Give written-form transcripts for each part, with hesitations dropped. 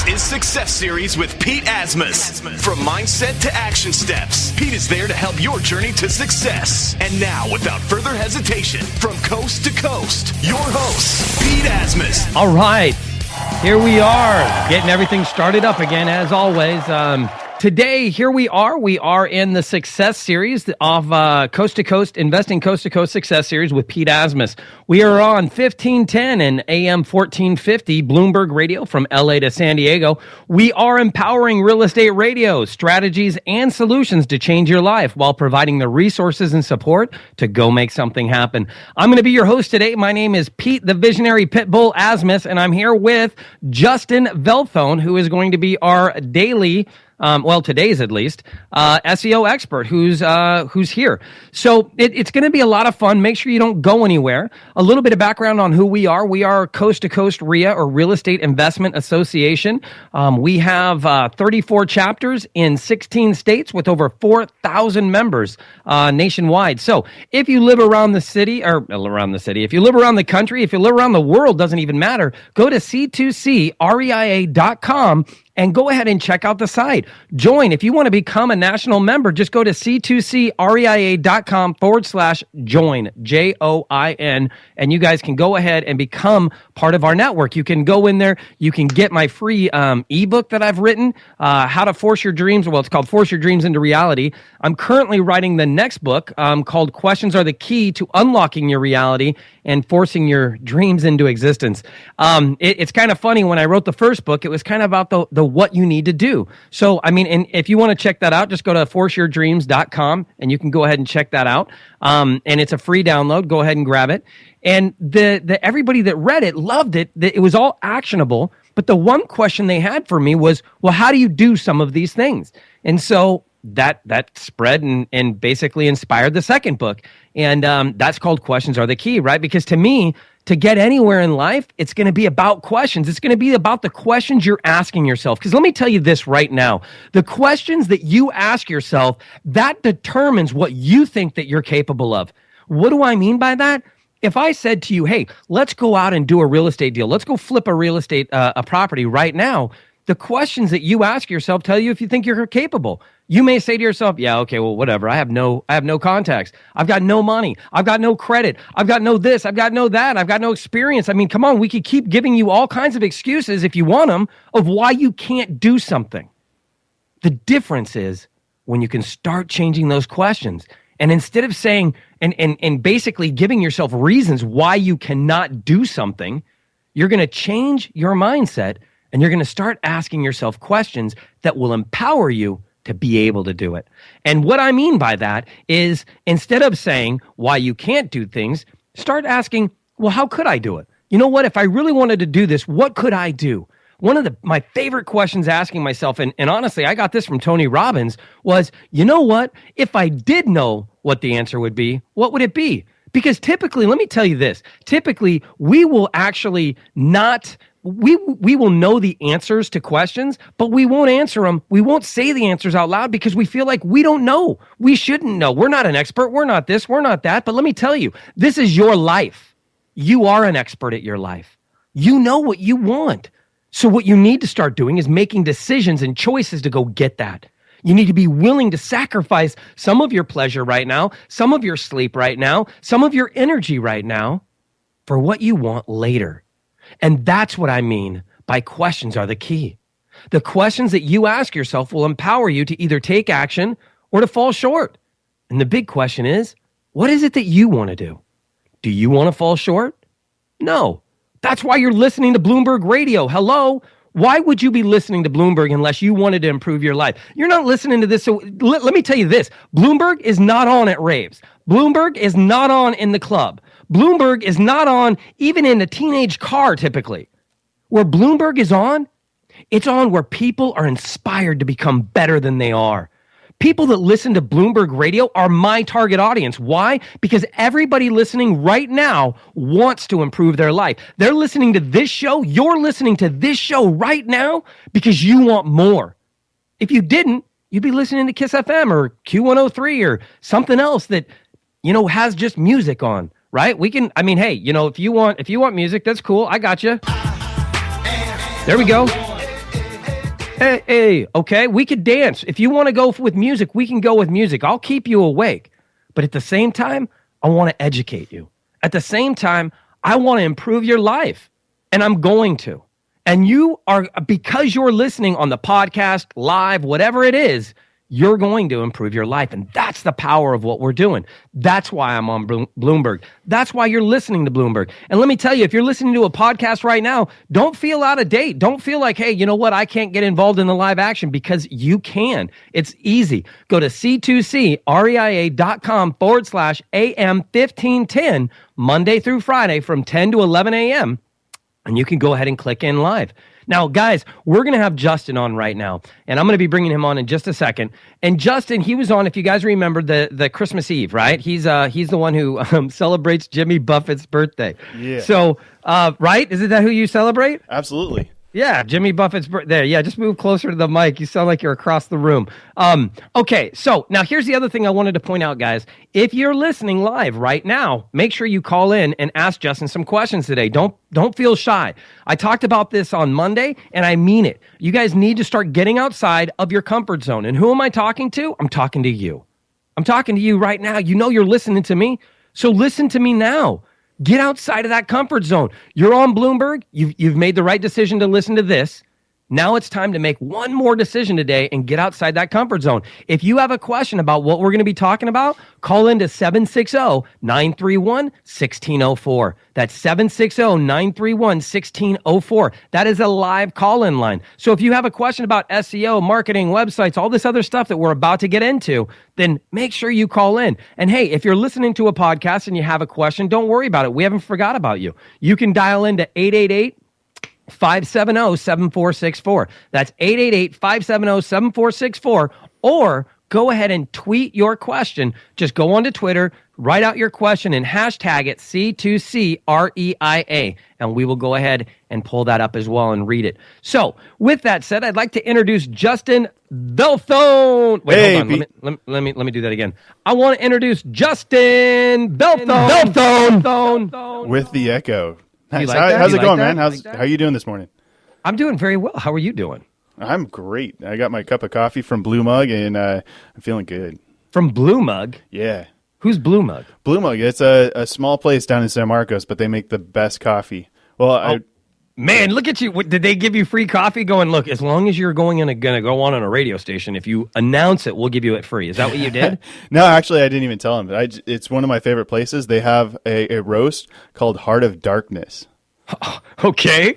This is Success Series with Pete Asmus. From mindset to action steps, Pete is there to help your journey to success. And now, without further hesitation, from coast to coast, your host, Pete Asmus. All right, here we are, getting everything started up again, as always. Today, here we are in the Success Series of Coast to Coast, Investing Coast to Coast Success Series with Pete Asmus. We are on 1510 and AM 1450 Bloomberg Radio from LA to San Diego. We are empowering real estate radio, strategies, and solutions to change your life while providing the resources and support to go make something happen. I'm going to be your host today. My name is Pete, the Visionary Pitbull Asmus, and I'm here with Justin Velthoen, who is going to be our daily today's at least, SEO expert who's here. So it's going to be a lot of fun. Make sure you don't go anywhere. A little bit of background on who we are. We are Coast to Coast RIA, or Real Estate Investment Association. We have 34 chapters in 16 states with over 4,000 members nationwide. So if you live around the city, if you live around the country, if you live around the world, doesn't even matter, go to c2creia.com and go ahead and check out the site. Join. If you want to become a national member, just go to c2creia.com/join, Join, and you guys can go ahead and become part of our network. You can go in there. You can get my free ebook that I've written, How to Force Your Dreams. Well, it's called Force Your Dreams into Reality. I'm currently writing the next book called Questions Are the Key to Unlocking Your Reality and Forcing Your Dreams into Existence. It's kind of funny. When I wrote the first book, it was kind of about the what you need to do. So, and if you want to check that out, just go to forceyourdreams.com and you can go ahead and check that out. And it's a free download. Go ahead and grab it. And the everybody that read it loved it. It was all actionable. But the one question they had for me was, well, how do you do some of these things? And so that spread and basically inspired the second book. And that's called Questions Are the Key, right? Because to me, to get anywhere in life, it's going to be about questions. It's going to be about the questions you're asking yourself. Because let me tell you this right now. The questions that you ask yourself, that determines what you think that you're capable of. What do I mean by that? If I said to you, hey, let's go out and do a real estate deal. Let's go flip a real estate a property right now. The questions that you ask yourself tell you if you think you're capable. You may say to yourself, yeah, okay, well, whatever. I have no contacts. I've got no money. I've got no credit. I've got no this. I've got no that. I've got no experience. Come on, we could keep giving you all kinds of excuses if you want them of why you can't do something. The difference is when you can start changing those questions. And instead of saying and basically giving yourself reasons why you cannot do something, you're going to change your mindset and you're going to start asking yourself questions that will empower you to be able to do it. And what I mean by that is instead of saying why you can't do things, start asking, well, how could I do it? You know what? If I really wanted to do this, what could I do? One of my favorite questions asking myself, and honestly, I got this from Tony Robbins, was, you know what? If I did know what the answer would be, what would it be? Because typically, let me tell you this, typically we will actually not... We will know the answers to questions, but we won't answer them. We won't say the answers out loud because we feel like we don't know. We shouldn't know. We're not an expert. We're not this. We're not that. But let me tell you, this is your life. You are an expert at your life. You know what you want. So what you need to start doing is making decisions and choices to go get that. You need to be willing to sacrifice some of your pleasure right now, some of your sleep right now, some of your energy right now for what you want later. And that's what I mean by questions are the key. The questions that you ask yourself will empower you to either take action or to fall short. And the big question is, what is it that you want to do? Do you want to fall short? No. That's why you're listening to Bloomberg Radio. Hello? Why would you be listening to Bloomberg unless you wanted to improve your life? You're not listening to this. So let me tell you this. Bloomberg is not on at raves. Bloomberg is not on in the club. Bloomberg is not on even in a teenage car typically. Where Bloomberg is on, it's on where people are inspired to become better than they are. People that listen to Bloomberg Radio are my target audience. Why? Because everybody listening right now wants to improve their life. They're listening to this show. You're listening to this show right now because you want more. If you didn't, you'd be listening to Kiss FM or Q103 or something else that, has just music on, right? We can, hey, if you want music, that's cool. I got you. There we go. Hey, okay, we could dance. If you want to go with music, we can go with music. I'll keep you awake. But at the same time, I want to educate you. At the same time, I want to improve your life. And I'm going to. And you are, because you're listening on the podcast, live, whatever it is, you're going to improve your life. And that's the power of what we're doing. That's why I'm on Bloomberg. That's why you're listening to Bloomberg. And let me tell you, if you're listening to a podcast right now, don't feel out of date. Don't feel like, hey, you know what? I can't get involved in the live action, because you can. It's easy. Go to c2creia.com/AM1510 Monday through Friday from 10 to 11 a.m. And you can go ahead and click in live. Now, guys, we're going to have Justin on right now, and I'm going to be bringing him on in just a second. And Justin, he was on, if you guys remember, the Christmas Eve, right? He's the one who celebrates Jimmy Buffett's birthday. Yeah. So, right? Isn't that who you celebrate? Absolutely. Yeah, Jimmy Buffett's birthday. Yeah, just move closer to the mic. You sound like you're across the room. Okay, so now here's the other thing I wanted to point out, guys. If you're listening live right now, make sure you call in and ask Justin some questions today. Don't feel shy. I talked about this on Monday, and I mean it. You guys need to start getting outside of your comfort zone. And who am I talking to? I'm talking to you. I'm talking to you right now. You know you're listening to me, so listen to me now. Get outside of that comfort zone. You're on Bloomberg. You've made the right decision to listen to this. Now it's time to make one more decision today and get outside that comfort zone. If you have a question about what we're going to be talking about, call into 760-931-1604. That's 760-931-1604. That is a live call-in line. So if you have a question about SEO, marketing, websites, all this other stuff that we're about to get into, then make sure you call in. And hey, if you're listening to a podcast and you have a question, don't worry about it. We haven't forgot about you. You can dial into 888-570-7464. That's 888-570-7464. Or go ahead and tweet your question. Just go onto Twitter, write out your question, and hashtag it C2CREIA. And we will go ahead and pull that up as well and read it. So with that said, I'd like to introduce Justin Velthoen. Wait, hey, hold on. Let me do that again. I want to introduce Justin Velthoen. With the echo. Nice. Like that? How's You it going, like man? that? How are you doing this morning? I'm doing very well. How are you doing? I'm great. I got my cup of coffee from Blue Mug, and I'm feeling good. From Blue Mug? Yeah. Who's Blue Mug? Blue Mug. It's a small place down in San Marcos, but they make the best coffee. Well, Man, look at you. Did they give you free coffee? Going, look, as long as you're going to go on a radio station, if you announce it, we'll give you it free. Is that what you did? No, actually, I didn't even tell them. It's one of my favorite places. They have a roast called Heart of Darkness. Okay.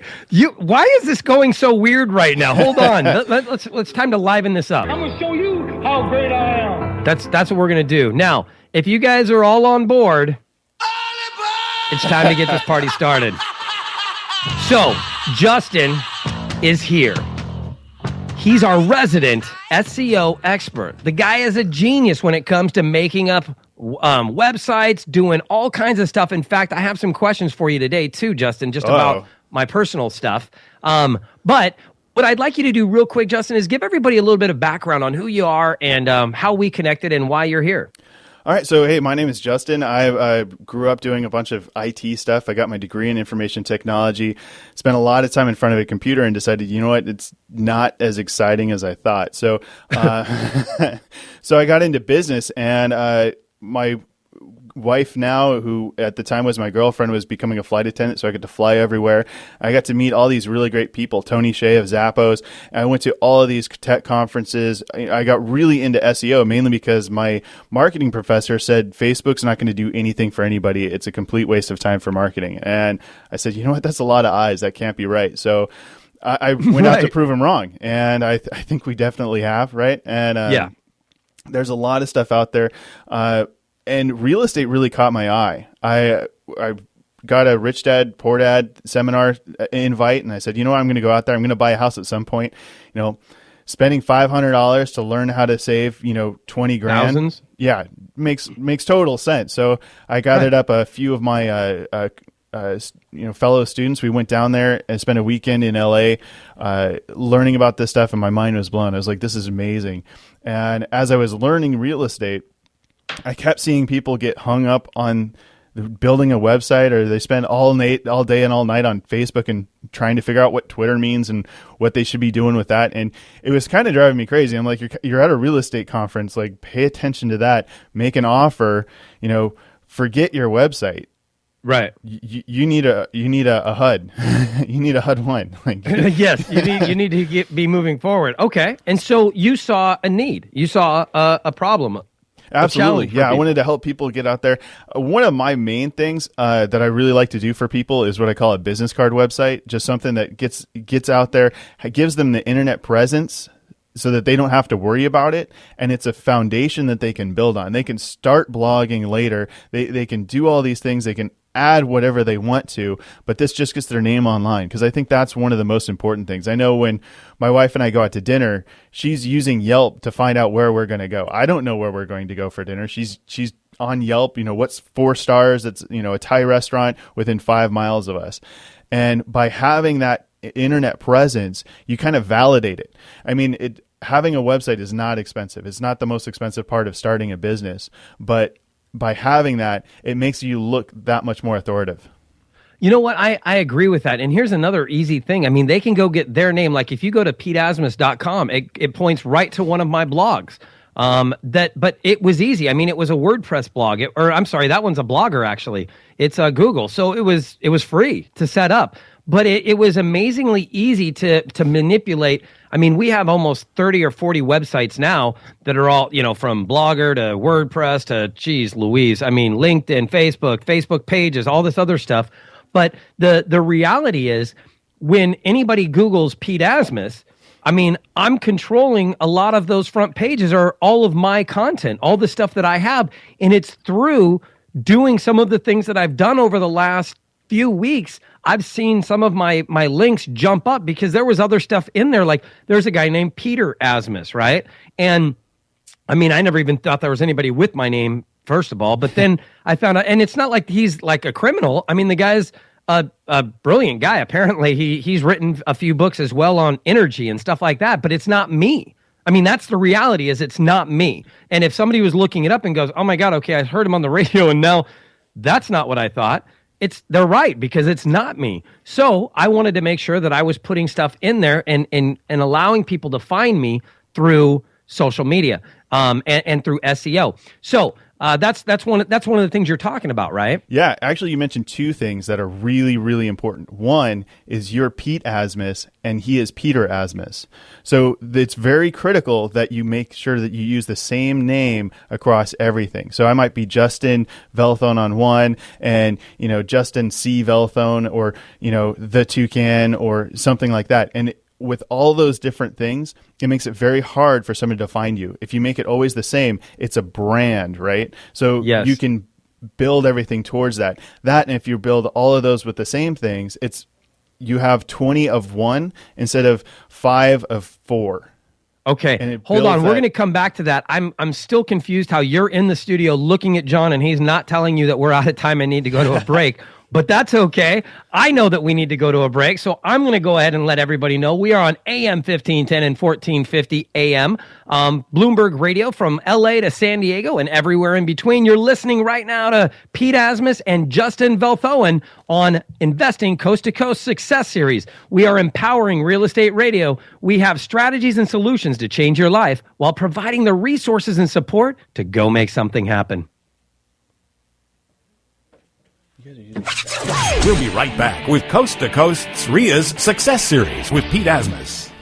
Why is this going so weird right now? Hold on. Let's time to liven this up. I'm gonna show you how great I am. That's what we're gonna do. Now, if you guys are all on board, it's time to get this party started. So, Justin is here. He's our resident SEO expert. The guy is a genius when it comes to making up websites, doing all kinds of stuff. In fact, I have some questions for you today too, Justin, just about my personal stuff. But what I'd like you to do real quick, Justin, is give everybody a little bit of background on who you are and how we connected and why you're here. All right, so hey, my name is Justin. I grew up doing a bunch of IT stuff. I got my degree in information technology, spent a lot of time in front of a computer, and decided, you know what, it's not as exciting as I thought. So, so I got into business, and my wife now, who at the time was my girlfriend, was becoming a flight attendant, so I got to fly everywhere. I got to meet all these really great people, Tony Hsieh of Zappos. I went to all of these tech conferences. I got really into SEO, mainly because my marketing professor said Facebook's not going to do anything for anybody. It's a complete waste of time for marketing. And I said, you know what, that's a lot of eyes. That can't be right. So I went out to prove him wrong. And I think we definitely have, right? And there's a lot of stuff out there. And real estate really caught my eye. I got a Rich Dad, Poor Dad seminar invite, and I said, you know what, I'm going to go out there. I'm going to buy a house at some point. You know, spending $500 to learn how to save, 20 grand. Thousands? Yeah, makes total sense. So I gathered up a few of my fellow students. We went down there and spent a weekend in LA learning about this stuff, and my mind was blown. I was like, this is amazing. And as I was learning real estate, I kept seeing people get hung up on building a website, or they spend all day and all night on Facebook and trying to figure out what Twitter means and what they should be doing with that. And it was kind of driving me crazy. I'm like, you're at a real estate conference, like pay attention to that, make an offer, forget your website. Right. You need a HUD. You need a HUD one. Yes, you need to be moving forward. Okay. And so you saw a need. You saw a problem. Absolutely. Yeah, I wanted to help people get out there. One of my main things that I really like to do for people is what I call a business card website, just something that gets out there, gives them the internet presence so that they don't have to worry about it. And it's a foundation that they can build on. They can start blogging later. They can do all these things. They can add whatever they want to, but this just gets their name online, because I think that's one of the most important things. I know when my wife and I go out to dinner, she's using Yelp to find out where we're going to go. I don't know where we're going to go for dinner. She's on Yelp, what's 4 stars, it's a Thai restaurant within 5 miles of us. And by having that internet presence, you kind of validate it. I mean, having a website is not expensive. It's not the most expensive part of starting a business, but by having that, it makes you look that much more authoritative. You know what? I agree with that. And here's another easy thing. I mean, they can go get their name. Like if you go to PeteAsmus.com, it points right to one of my blogs. But it was easy. I mean, it was a WordPress blog, that one's a Blogger actually. It's Google. So it was free to set up, but it was amazingly easy to manipulate. I mean, we have almost 30 or 40 websites now that are all, from Blogger to WordPress to, geez, Louise. I mean, LinkedIn, Facebook pages, all this other stuff. But the reality is, when anybody Googles Pete Asmus, I mean, I'm controlling a lot of those front pages, or all of my content, all the stuff that I have. And it's through doing some of the things that I've done over the last few weeks. I've seen some of my links jump up because there was other stuff in there. Like there's a guy named Peter Asmus, right? And I mean, I never even thought there was anybody with my name, first of all, but then I found out, and it's not like he's like a criminal. I mean, the guy's a brilliant guy. Apparently he's written a few books as well on energy and stuff like that, but it's not me. I mean, that's the reality, is it's not me. And if somebody was looking it up and goes, oh my God, okay, I heard him on the radio and now that's not what I thought. They're right, because it's not me. So I wanted to make sure that I was putting stuff in there and allowing people to find me through social media and through SEO. So that's one of the things you're talking about, right? Yeah, actually, you mentioned 2 things that are really, really important. One is you're Pete Asmus and he is Peter Asmus. So it's very critical that you make sure that you use the same name across everything. So I might be Justin Velthoen on one, and Justin C. Velthoen, or the Toucan, or something like that. And with all those different things, it makes it very hard for somebody to find you. If you make it always the same, it's a brand, right? So yes, you can build everything towards that. And if you build all of those with the same things, you have 20 of one instead of 5 of 4. Okay, hold on. We're going to come back to that. I'm still confused how you're in the studio looking at John and he's not telling you that we're out of time and need to go to a break. But that's okay. I know that we need to go to a break, so I'm going to go ahead and let everybody know we are on AM 1510 and 1450 AM, Bloomberg Radio from LA to San Diego and everywhere in between. You're listening right now to Pete Asmus and Justin Velthoen on Investing Coast to Coast Success Series. We are empowering real estate radio. We have strategies and solutions to change your life while providing the resources and support to go make something happen. We'll be right back with Coast to Coast's RIA's Success Series with Pete Asmus.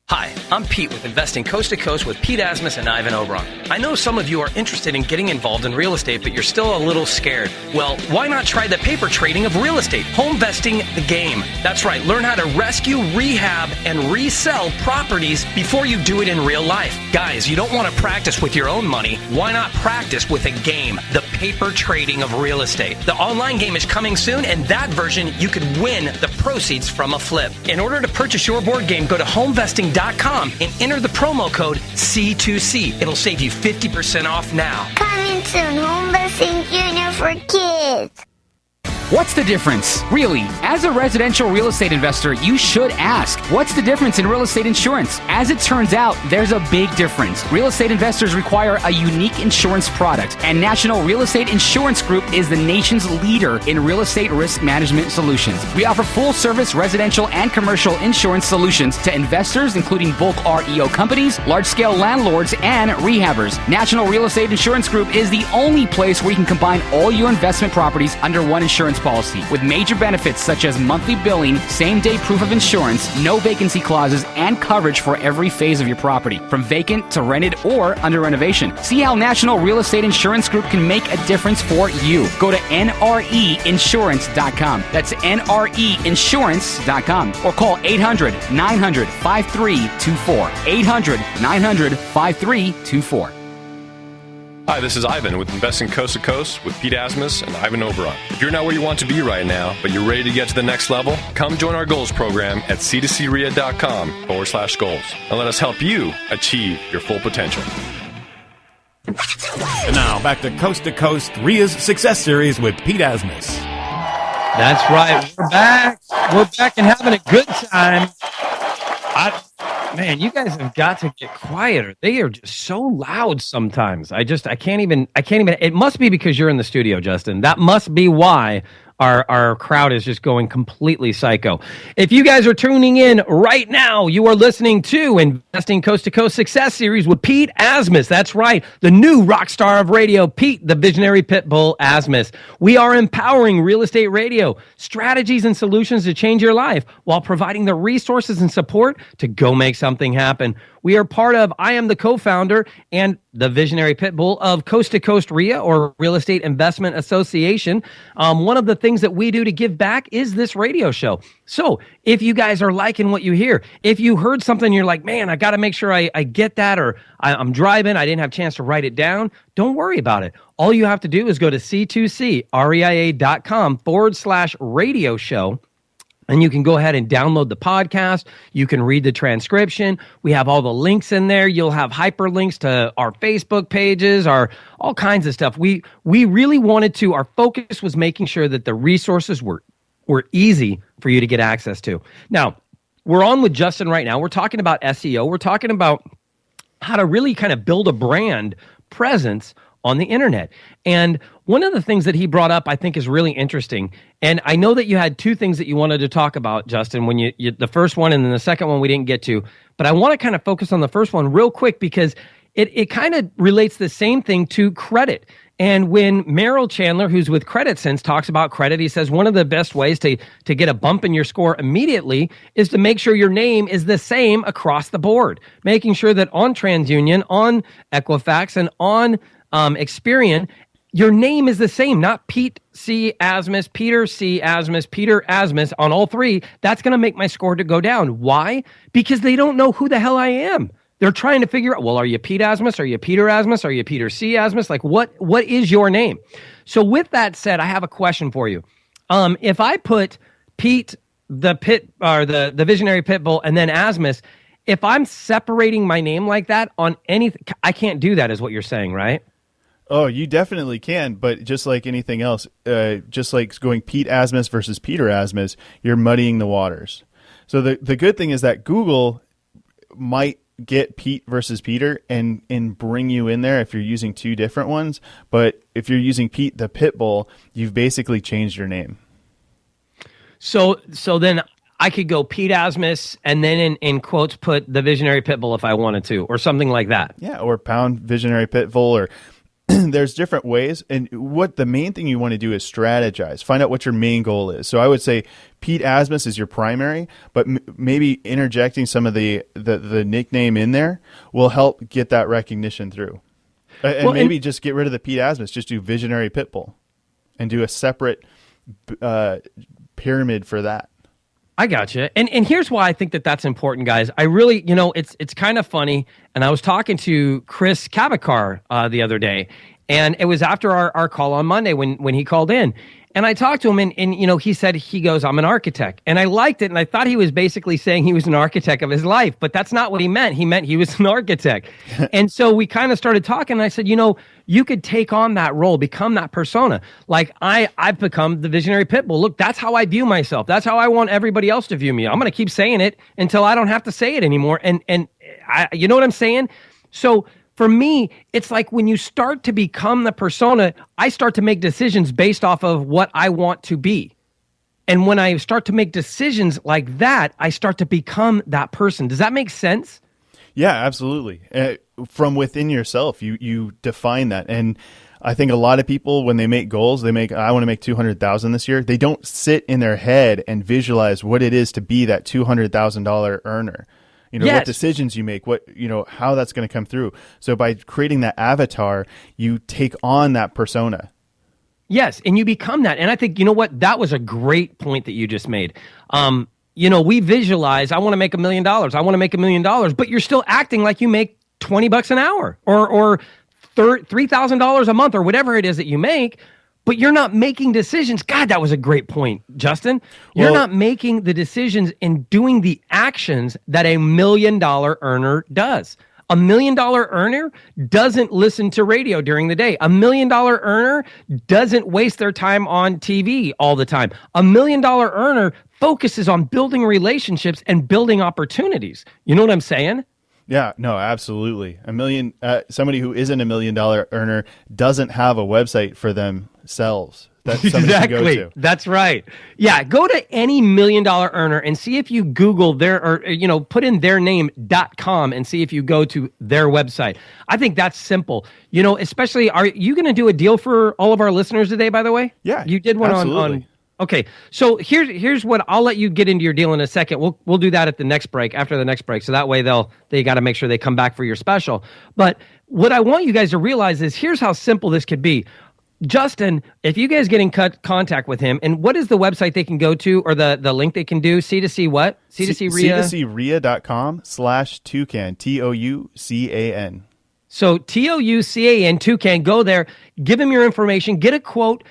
Hi, I'm Pete with Investing Coast to Coast with Pete Asmus and Ivan Oberon. I know some of you are interested in getting involved in real estate, but you're still a little scared. Well, why not try the paper trading of real estate? Home vesting the game. That's right. Learn how to rescue, rehab, and resell properties before you do it in real life. Guys, you don't want to practice with your own money. Why not practice with a game? The paper trading of real estate. The online game is coming soon, and that version you could win the proceeds from a flip. In order to purchase your board game, go to homevesting.com and enter the promo code C2C. It'll save you 50% off now. Coming soon, Home Vesting Junior for kids. What's the difference? Really, as a residential real estate investor, you should ask, what's the difference in real estate insurance? As it turns out, there's a big difference. Real estate investors require a unique insurance product, and National Real Estate Insurance Group is the nation's leader in real estate risk management solutions. We offer full-service residential and commercial insurance solutions to investors, including bulk REO companies, large-scale landlords, and rehabbers. National Real Estate Insurance Group is the only place where you can combine all your investment properties under one insurance policy, with major benefits such as monthly billing, same-day proof of insurance, no vacancy clauses, and coverage for every phase of your property, from vacant to rented or under renovation. See how National Real Estate Insurance Group can make a difference for you. Go to nreinsurance.com. That's nreinsurance.com. Or call 800-900-5324. 800-900-5324. Hi, this is Ivan with Investing Coast to Coast with Pete Asmus and Ivan Oberon. If you're not where you want to be right now, but you're ready to get to the next level, come join our goals program at c2crea.com/goals and let us help you achieve your full potential. And now back to Coast RIA's Success Series with Pete Asmus. That's right. We're back. We're back and having a good time. Man, you guys have got to get quieter. They are just so loud sometimes. I can't even. It must be because you're in the studio, Justin. That must be why our crowd is just going completely psycho. If you guys are tuning in right now, you are listening to Investing Coast to Coast Success Series with Pete Asmus. That's right, the new rock star of radio, Pete, the visionary pit bull Asmus. We are empowering real estate radio, strategies and solutions to change your life while providing the resources and support to go make something happen. We are part of, I am the co-founder and the visionary pit bull of Coast to Coast RIA, or Real Estate Investment Association. One of the things that we do to give back is this radio show. So if you guys are liking what you hear, if you heard something, you're like, man, I got to make sure I get that, or I'm driving, I didn't have a chance to write it down. Don't worry about it. All you have to do is go to c2creia.com/radio show. And you can go ahead and download the podcast. You can read the transcription. We have all the links in there. You'll have hyperlinks to our Facebook pages, all kinds of stuff. We really wanted to, our focus was making sure that the resources were easy for you to get access to. Now, we're on with Justin right now. We're talking about SEO. We're talking about how to really kind of build a brand presence on the internet. And one of the things that he brought up, I think, is really interesting. And I know that you had two things that you wanted to talk about, Justin, when you the first one and then the second one we didn't get to. But I want to kind of focus on the first one real quick because it kind of relates the same thing to credit. And when Merrill Chandler, who's with Credit Sense, talks about credit, he says one of the best ways to get a bump in your score immediately is to make sure your name is the same across the board, making sure that on TransUnion, on Equifax, and on Experian, your name is the same, not Pete C. Asmus, Peter C. Asmus, Peter Asmus on all three. That's going to make my score to go down. Why? Because they don't know who the hell I am. They're trying to figure out, well, are you Pete Asmus? Are you Peter Asmus? Are you Peter C. Asmus? Like, what is your name? So with that said, I have a question for you. If I put Pete, the pit, or the visionary pit bull, and then Asmus, if I'm separating my name like that on anything, I can't do that, is what you're saying, right? Oh, you definitely can, but just like anything else, just like going Pete Asmus versus Peter Asmus, you're muddying the waters. So the good thing is that Google might get Pete versus Peter and bring you in there if you're using two different ones, but if you're using Pete the Pitbull, you've basically changed your name. So then I could go Pete Asmus and then in quotes put the visionary Pitbull if I wanted to, or something like that. Yeah, or pound visionary Pitbull, or there's different ways. And what the main thing you want to do is strategize. Find out what your main goal is. So I would say Pete Asmus is your primary, but maybe interjecting some of the nickname in there will help get that recognition through. And maybe just get rid of the Pete Asmus. Just do Visionary Pitbull and do a separate pyramid for that. I gotcha. And here's why I think that's important, guys. I really, it's kind of funny. And I was talking to Chris Kavakar the other day, and it was after our call on Monday when he called in. And I talked to him and he said, he goes, I'm an architect. And I liked it. And I thought he was basically saying he was an architect of his life, but that's not what he meant. He meant he was an architect. And so we kind of started talking. And I said, you could take on that role, become that persona. Like I've become the visionary pit bull. Look, that's how I view myself. That's how I want everybody else to view me. I'm going to keep saying it until I don't have to say it anymore. And you know what I'm saying? So for me, it's like when you start to become the persona, I start to make decisions based off of what I want to be. And when I start to make decisions like that, I start to become that person. Does that make sense? Yeah, absolutely. From within yourself, you define that. And I think a lot of people, when they make goals, I want to make 200,000 this year. They don't sit in their head and visualize what it is to be that $200,000 earner. What decisions you make, how that's going to come through. So by creating that avatar, you take on that persona. Yes, and you become that. And I think, that was a great point that you just made. We visualize, I want to make $1 million. I want to make $1 million, but you're still acting like you make $20 an hour or $3,000 a month or whatever it is that you make. But you're not making decisions. God, that was a great point, Justin. You're not making the decisions and doing the actions that $1 million earner does. $1 million earner doesn't listen to radio during the day. $1 million earner doesn't waste their time on TV all the time. $1 million earner focuses on building relationships and building opportunities. You know what I'm saying? Yeah, no, absolutely. Somebody who isn't $1 million earner doesn't have a website for themselves. That's something to go to. That's right. Yeah, go to any $1 million earner and see if you Google put in their name.com and see if you go to their website. I think that's simple. Especially, are you going to do a deal for all of our listeners today, by the way? Yeah, you did one absolutely. Okay, so here's what I'll let you get into your deal in a second. We'll do that at the next break, after the next break. So that way they got to make sure they come back for your special. But what I want you guys to realize is here's how simple this could be. Justin, if you guys get in contact with him, and what is the website they can go to or the link they can do? C2C what? C2C RIA? C2CRIA.com/toucan, TOUCAN. So TOUCAN, Toucan, go there, give him your information, get a quote.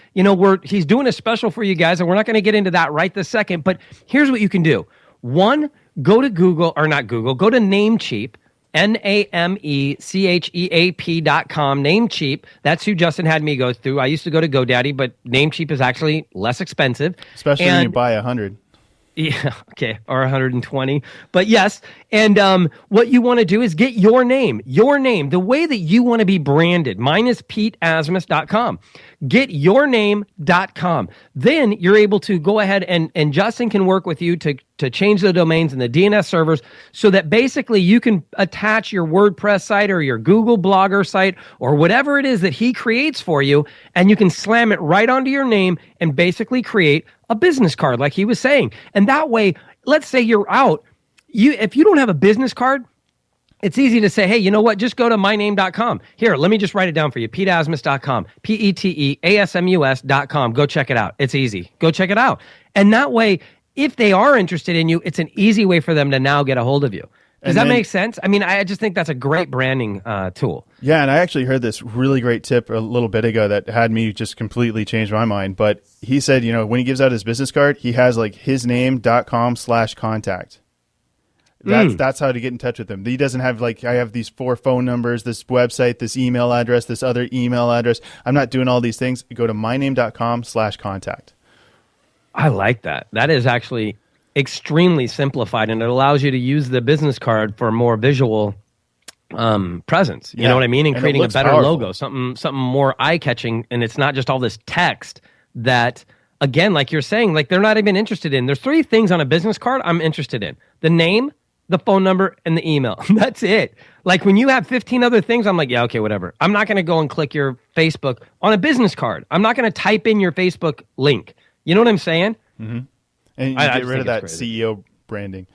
He's doing a special for you guys, and we're not going to get into that right this second, but here's what you can do. One, go to go to Namecheap, NAMECHEAP.com, Namecheap. That's who Justin had me go through. I used to go to GoDaddy, but Namecheap is actually less expensive. Especially when you buy 100. Yeah, okay, or 120. But yes, and what you want to do is get your name, the way that you want to be branded. Mine is PeteAsmus.com. Get yourname.com. Then you're able to go ahead and Justin can work with you to change the domains and the DNS servers so that basically you can attach your WordPress site or your Google Blogger site or whatever it is that he creates for you, and you can slam it right onto your name and basically create a business card like he was saying. And that way, let's say you're out, if you don't have a business card, it's easy to say, hey, you know what? Just go to myname.com. Here, let me just write it down for you. PeteAsmus.com. PeteAsmus.com. Go check it out. It's easy. Go check it out. And that way, if they are interested in you, it's an easy way for them to now get a hold of you. Does that make sense? I mean, I just think that's a great branding tool. Yeah, and I actually heard this really great tip a little bit ago that had me just completely change my mind. But he said, when he gives out his business card, he has like hisname.com/contact. That's how to get in touch with him. He doesn't have I have these 4 phone numbers, this website, this email address, this other email address. I'm not doing all these things. Go to myname.com/contact. I like that. That is actually extremely simplified, and it allows you to use the business card for more visual presence. You know what I mean? And creating a better logo, something more eye-catching, and it's not just all this text that, again, like you're saying, like they're not even interested in. There's 3 things on a business card I'm interested in: the name, the phone number, and the email. That's it. Like when you have 15 other things, I'm like, yeah, okay, whatever. I'm not going to go and click your Facebook on a business card. I'm not going to type in your Facebook link. You know what I'm saying? Mm-hmm. And you get rid of that CEO branding.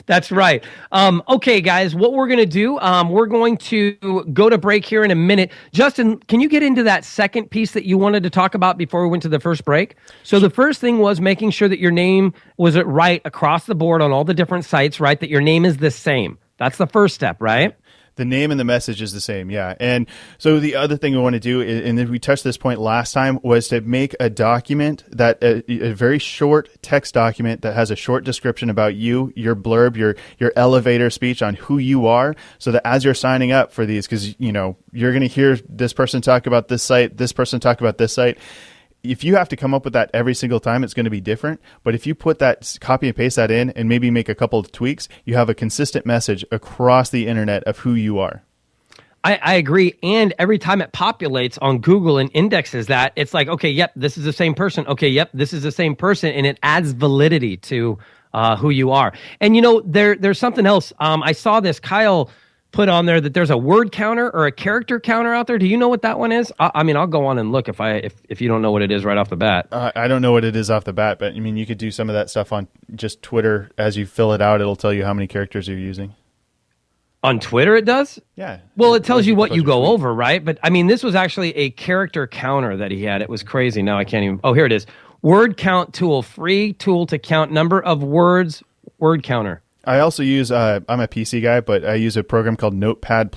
That's right. Okay, guys, what we're going to do, we're going to go to break here in a minute. Justin, can you get into that second piece that you wanted to talk about before we went to the first break? So the first thing was making sure that your name was right across the board on all the different sites, right? That your name is the same. That's the first step, right? The name and the message is the same, yeah. And so the other thing we want to do, and we touched this point last time, was to make a document that a very short text document that has a short description about you, your blurb, your elevator speech on who you are, so that as you're signing up for these, because you're going to hear this person talk about this site, this person talk about this site. If you have to come up with that every single time, it's going to be different. But if you put that, copy and paste that in and maybe make a couple of tweaks, you have a consistent message across the internet of who you are. I agree. And every time it populates on Google and indexes that, it's like, okay, yep, this is the same person. Okay, yep, this is the same person. And it adds validity to who you are. And, there's something else. I saw this, Kyle put on there that there's a word counter or a character counter out there. Do you know what that one is? I'll go on and look if you don't know what it is right off the bat. I don't know what it is off the bat, but you could do some of that stuff on just Twitter. As you fill it out, it'll tell you how many characters you're using. On Twitter, it does? Yeah. Well, it tells you what you go over, right? But this was actually a character counter that he had. It was crazy. Now I can't even. Oh, here it is. Word count tool, free tool to count number of words, word counter. I also use, I'm a PC guy, but I use a program called Notepad++.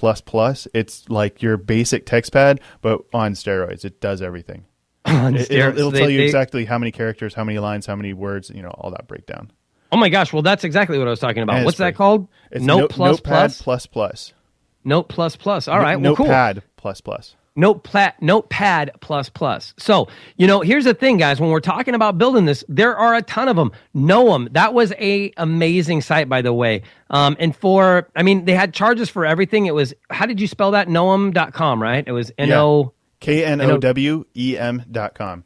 It's like your basic text pad, but on steroids. It does everything. It'll tell you exactly how many characters, how many lines, how many words, all that breakdown. Oh my gosh, well, that's exactly what I was talking about. What's that called? It's Notepad++. Note++. All right, well, cool. Notepad++. Notepad++. So, here's the thing, guys. When we're talking about building this, there are a ton of them. Noam, that was a amazing site, by the way. And they had charges for everything. It was, how did you spell that? Noam.com, right? It was N-O... KNOWEM.com.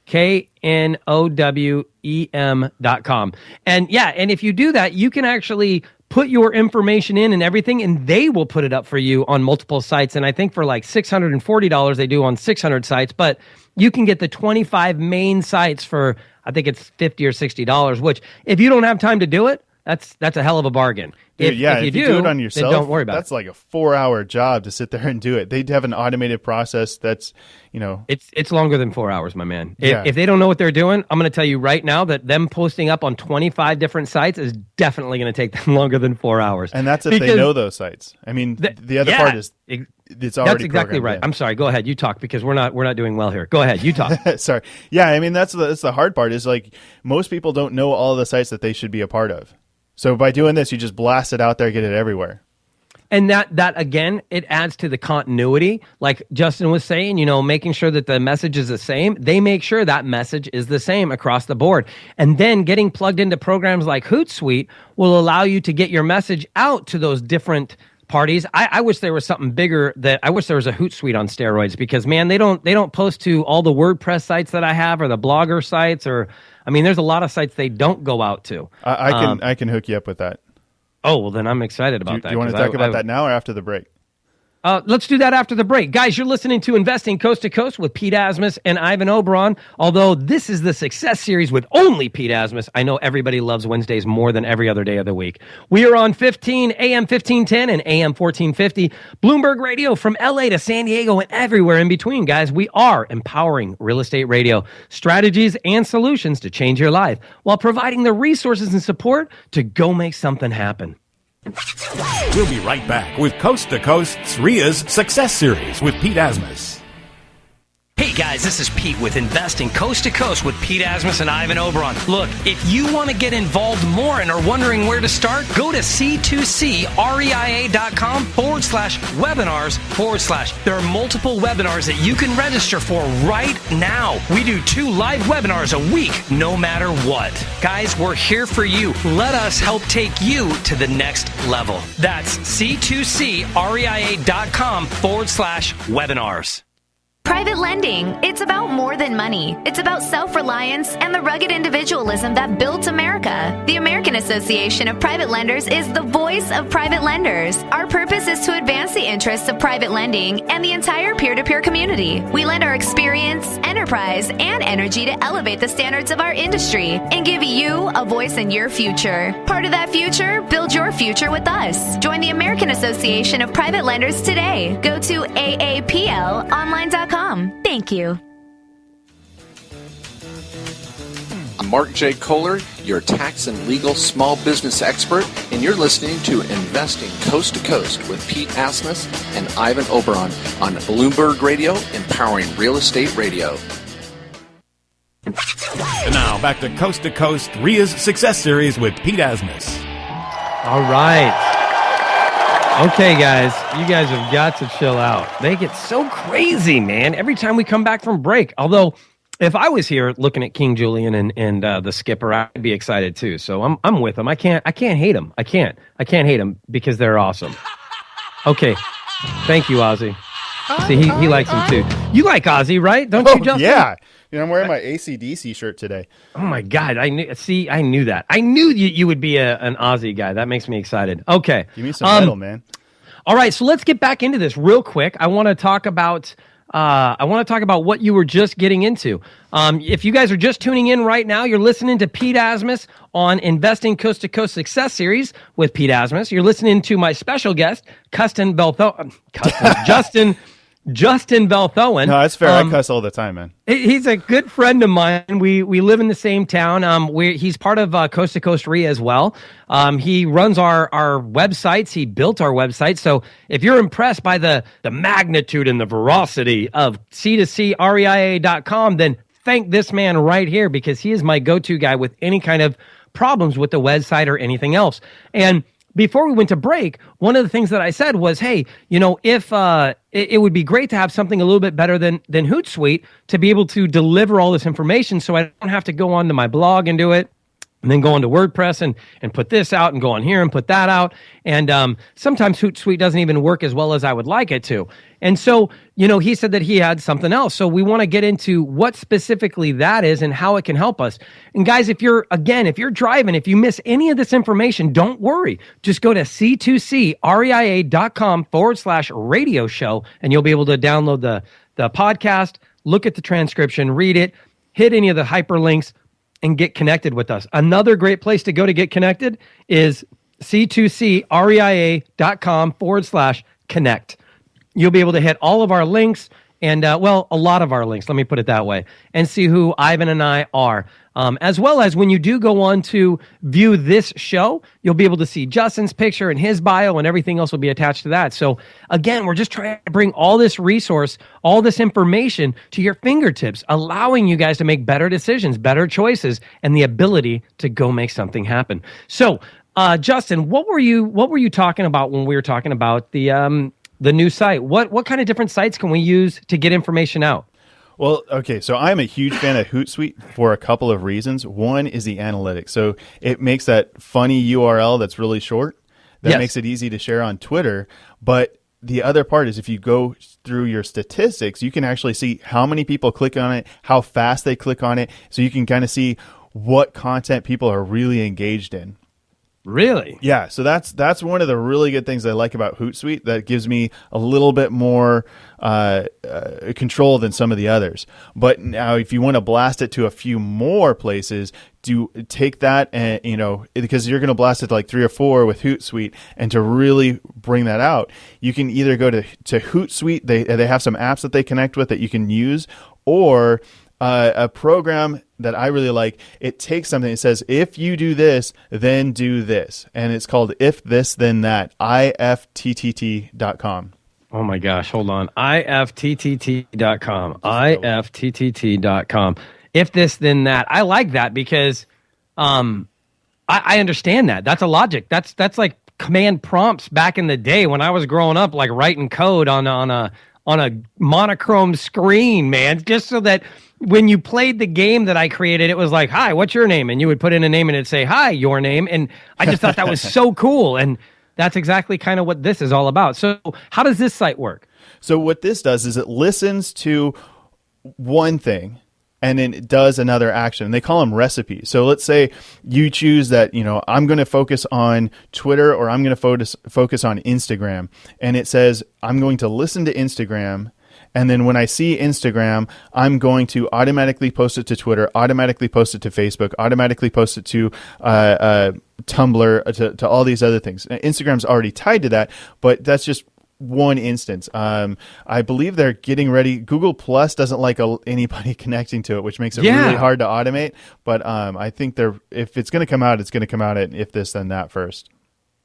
KNOWEM.com. And if you do that, you can actually put your information in and everything, and they will put it up for you on multiple sites. And I think for like $640, they do on 600 sites, but you can get the 25 main sites for, I think it's $50 or $60, which if you don't have time to do it, that's a hell of a bargain. Dude, if you do it on yourself, don't worry about that's like a 4-hour job to sit there and do it. They have an automated process that's, It's longer than 4 hours, my man. Yeah. If they don't know what they're doing, I'm going to tell you right now that them posting up on 25 different sites is definitely going to take them longer than 4 hours. And that's if they know those sites. The other part is it's already That's exactly right. Yeah. I'm sorry. Go ahead. You talk, because we're not doing well here. Go ahead. You talk. Sorry. Yeah, that's the hard part is like most people don't know all the sites that they should be a part of. So by doing this, you just blast it out there, get it everywhere. And that again, it adds to the continuity. Like Justin was saying, making sure that the message is the same. They make sure that message is the same across the board. And then getting plugged into programs like Hootsuite will allow you to get your message out to those different parties. I wish there was something bigger. I wish there was a Hootsuite on steroids, because man, they don't post to all the WordPress sites that I have, or the blogger sites, or there's a lot of sites they don't go out to. I can hook you up with that. Oh, well, then I'm excited about that. Do you want to talk about that now or after the break? Let's do that after the break. Guys, you're listening to Investing Coast to Coast with Pete Asmus and Ivan Oberon. Although this is the Success Series with only Pete Asmus, I know everybody loves Wednesdays more than every other day of the week. We are on AM 1510 and AM 1450, Bloomberg Radio from LA to San Diego and everywhere in between, guys. We are empowering real estate radio, strategies and solutions to change your life while providing the resources and support to go make something happen. We'll be right back with Coast to Coast's RIA's Success Series with Pete Asmus. Hey guys, this is Pete with Investing Coast to Coast with Pete Asmus and Ivan Oberon. Look, if you want to get involved more and are wondering where to start, go to c2creia.com/webinars/. There are multiple webinars that you can register for right now. We do 2 live webinars a week, no matter what. Guys, we're here for you. Let us help take you to the next level. That's c2creia.com/webinars. Private lending, it's about more than money. It's about self-reliance and the rugged individualism that built America. The American Association of Private Lenders is the voice of private lenders. Our purpose is to advance the interests of private lending and the entire peer-to-peer community. We lend our experience, enterprise, and energy to elevate the standards of our industry and give you a voice in your future. Part of that future? Build your future with us. Join the American Association of Private Lenders today. Go to aaplonline.com. Thank you. Mark J. Kohler, your tax and legal small business expert, and you're listening to Investing Coast to Coast with Pete Asmus and Ivan Oberon on Bloomberg Radio, empowering real estate radio. And now back to Coast, RIA's Success Series with Pete Asmus. All right. Okay, guys, you guys have got to chill out. They get so crazy, man, every time we come back from break. Although, if I was here looking at King Julian and the skipper, I'd be excited too. So I'm with them. I can't hate them. I can't hate them because they're awesome. Okay, thank you, Ozzy. See, he likes them too. You like Ozzy, right? Don't you, Justin? Yeah. I'm wearing my AC/DC shirt today. Oh my God! I knew that. I knew you would be an Ozzy guy. That makes me excited. Okay, give me some metal, man. All right, so let's get back into this real quick. I want to talk about what you were just getting into. If you guys are just tuning in right now, you're listening to Pete Asmus on Investing Coast to Coast Success Series with Pete Asmus. You're listening to my special guest, Justin Velthoen. No, that's fair. I cuss all the time, man. He's a good friend of mine. We live in the same town. He's part of Coast to Coast RIA as well. He runs our websites. He built our website. So if you're impressed by the magnitude and the veracity of C2C REIA.com, then thank this man right here, because he is my go-to guy with any kind of problems with the website or anything else. And before we went to break, one of the things that I said was, hey, if it would be great to have something a little bit better than Hootsuite to be able to deliver all this information, so I don't have to go onto my blog and do it, and then go onto WordPress and put this out and go on here and put that out. And sometimes Hootsuite doesn't even work as well as I would like it to. And so, he said that he had something else. So we want to get into what specifically that is and how it can help us. And guys, if you're driving, if you miss any of this information, don't worry. Just go to c2creia.com/radio show, and you'll be able to download the podcast, look at the transcription, read it, hit any of the hyperlinks, and get connected with us. Another great place to go to get connected is c2creia.com/connect. You'll be able to hit all of our links and, a lot of our links, let me put it that way, and see who Ivan and I are. As well as when you do go on to view this show, you'll be able to see Justin's picture and his bio, and everything else will be attached to that. So again, we're just trying to bring all this resource, all this information to your fingertips, allowing you guys to make better decisions, better choices, and the ability to go make something happen. So, Justin, what were you talking about when we were talking about the new site? What kind of different sites can we use to get information out? Well, okay, so I'm a huge fan of Hootsuite for a couple of reasons. One is the analytics. So it makes that funny URL that's really short. That makes it easy to share on Twitter. But the other part is if you go through your statistics, you can actually see how many people click on it, how fast they click on it. So you can kind of see what content people are really engaged in. Really? Yeah, so that's one of the really good things I like about Hootsuite. That gives me a little bit more control than some of the others. But now, if you want to blast it to a few more places, do take that and because you're going to blast it to like 3 or 4 with Hootsuite, and to really bring that out, you can either go to Hootsuite. They have some apps that they connect with that you can use, or a program that I really like. It takes something. It says, if you do this, then do this. And it's called If This Then That, IFTTT.com. Oh my gosh, hold on. IFTTT.com. IFTTT.com. If This Then That. I like that because I understand that. That's a logic. That's like command prompts back in the day when I was growing up, like writing code on a monochrome screen, man, just so that when you played the game that I created, it was like, hi, what's your name? And you would put in a name and it'd say, hi, your name. And I just thought that was so cool. And that's exactly kind of what this is all about. So how does this site work? So what this does is it listens to one thing and then it does another action. They call them recipes. So let's say you choose that, I'm going to focus on Twitter, or I'm going to focus on Instagram. And it says, I'm going to listen to Instagram. And then when I see Instagram, I'm going to automatically post it to Twitter, automatically post it to Facebook, automatically post it to Tumblr, to all these other things. Instagram's already tied to that, but that's just one instance. I believe they're getting ready. Google Plus doesn't like anybody connecting to it, which makes it really hard to automate. But I think if it's going to come out, it's going to come out at if this then that first.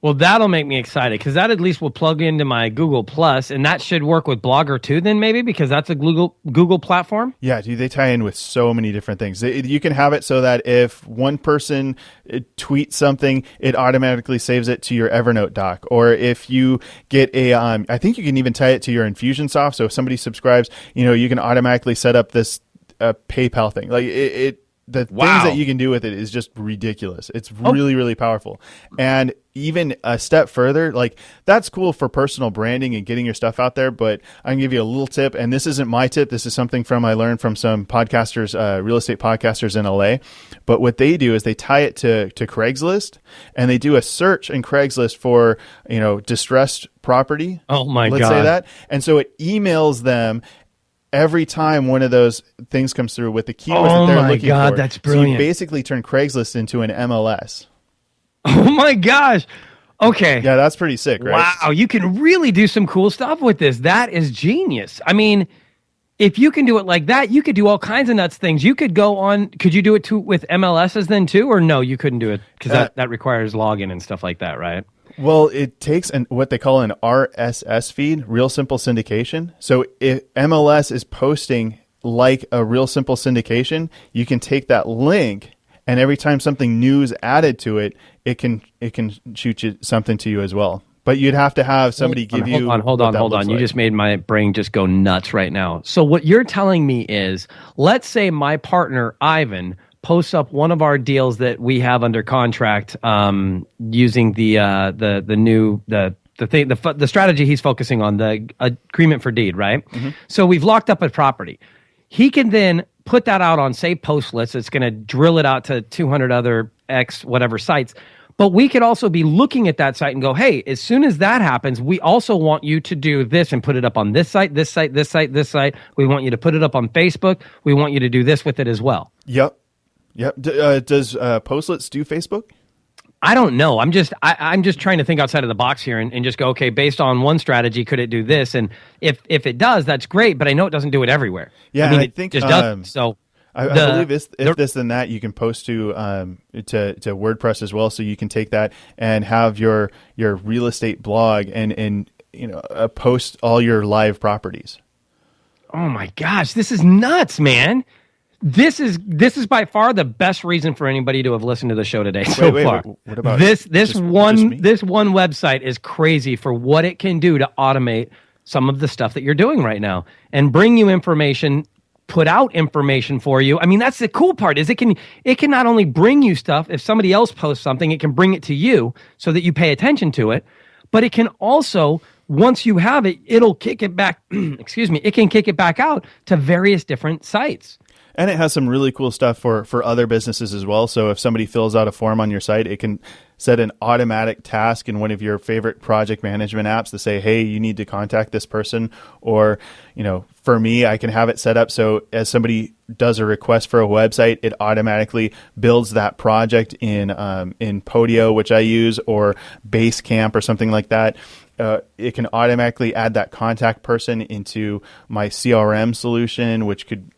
Well, that'll make me excited because that at least will plug into my Google Plus, and that should work with Blogger too. Then maybe because that's a Google platform. Yeah, dude, they tie in with so many different things. You can have it so that if one person tweets something, it automatically saves it to your Evernote doc. Or if you get I think you can even tie it to your Infusionsoft. So if somebody subscribes, you can automatically set up this PayPal thing. Like the things that you can do with it is just ridiculous. It's really, really powerful. And even a step further, like that's cool for personal branding and getting your stuff out there. But I can give you a little tip, and this isn't my tip. This is something I learned from some podcasters, real estate podcasters in LA. But what they do is they tie it to Craigslist, and they do a search in Craigslist for, distressed property. Oh my God. Let's say that. And so it emails them every time one of those things comes through with the keywords that they're looking for. Oh my God, that's brilliant. So you basically turn Craigslist into an MLS. Oh my gosh. Okay. Yeah, that's pretty sick, right? Wow, you can really do some cool stuff with this. That is genius. I mean, if you can do it like that, you could do all kinds of nuts things. You could go on. Could you do it with MLSs then too, or no? You couldn't do it because that requires login and stuff like that, right? Well, it takes what they call an RSS feed, Real Simple Syndication. So if MLS is posting like a Real Simple Syndication, you can take that link, and every time something new is added to it, it can shoot something to you as well. But you'd have to have somebody give you. Hold on. You just made my brain just go nuts right now. So what you're telling me is, let's say my partner Ivan posts up one of our deals that we have under contract, using the strategy he's focusing on, the agreement for deed, right? Mm-hmm. So we've locked up a property. He can then put that out on, say, Postlets. It's going to drill it out to 200 other X whatever sites. But we could also be looking at that site and go, hey, as soon as that happens, we also want you to do this and put it up on this site, this site, this site, this site. We want you to put it up on Facebook. We want you to do this with it as well. Yep. Does Postlets do Facebook? I don't know. I'm just trying to think outside of the box here and just go, okay, based on one strategy, could it do this? And if it does, that's great. But I know it doesn't do it everywhere. Yeah, I think it just doesn't. So I believe if this then that, you can post to WordPress as well. So you can take that and have your real estate blog and post all your live properties. Oh my gosh, this is nuts, man. This is by far the best reason for anybody to have listened to the show today so far. What about this one website is crazy for what it can do to automate some of the stuff that you're doing right now and bring you information, put out information for you. I mean, that's the cool part is it can not only bring you stuff. If somebody else posts something, it can bring it to you so that you pay attention to it, but it can also, once you have it, it'll kick it back. It can kick it back out to various different sites. And it has some really cool stuff for other businesses as well. So if somebody fills out a form on your site, it can set an automatic task in one of your favorite project management apps to say, hey, you need to contact this person. Or, for me, I can have it set up so as somebody does a request for a website, it automatically builds that project in Podio, which I use, or Basecamp or something like that. It can automatically add that contact person into my CRM solution, which could,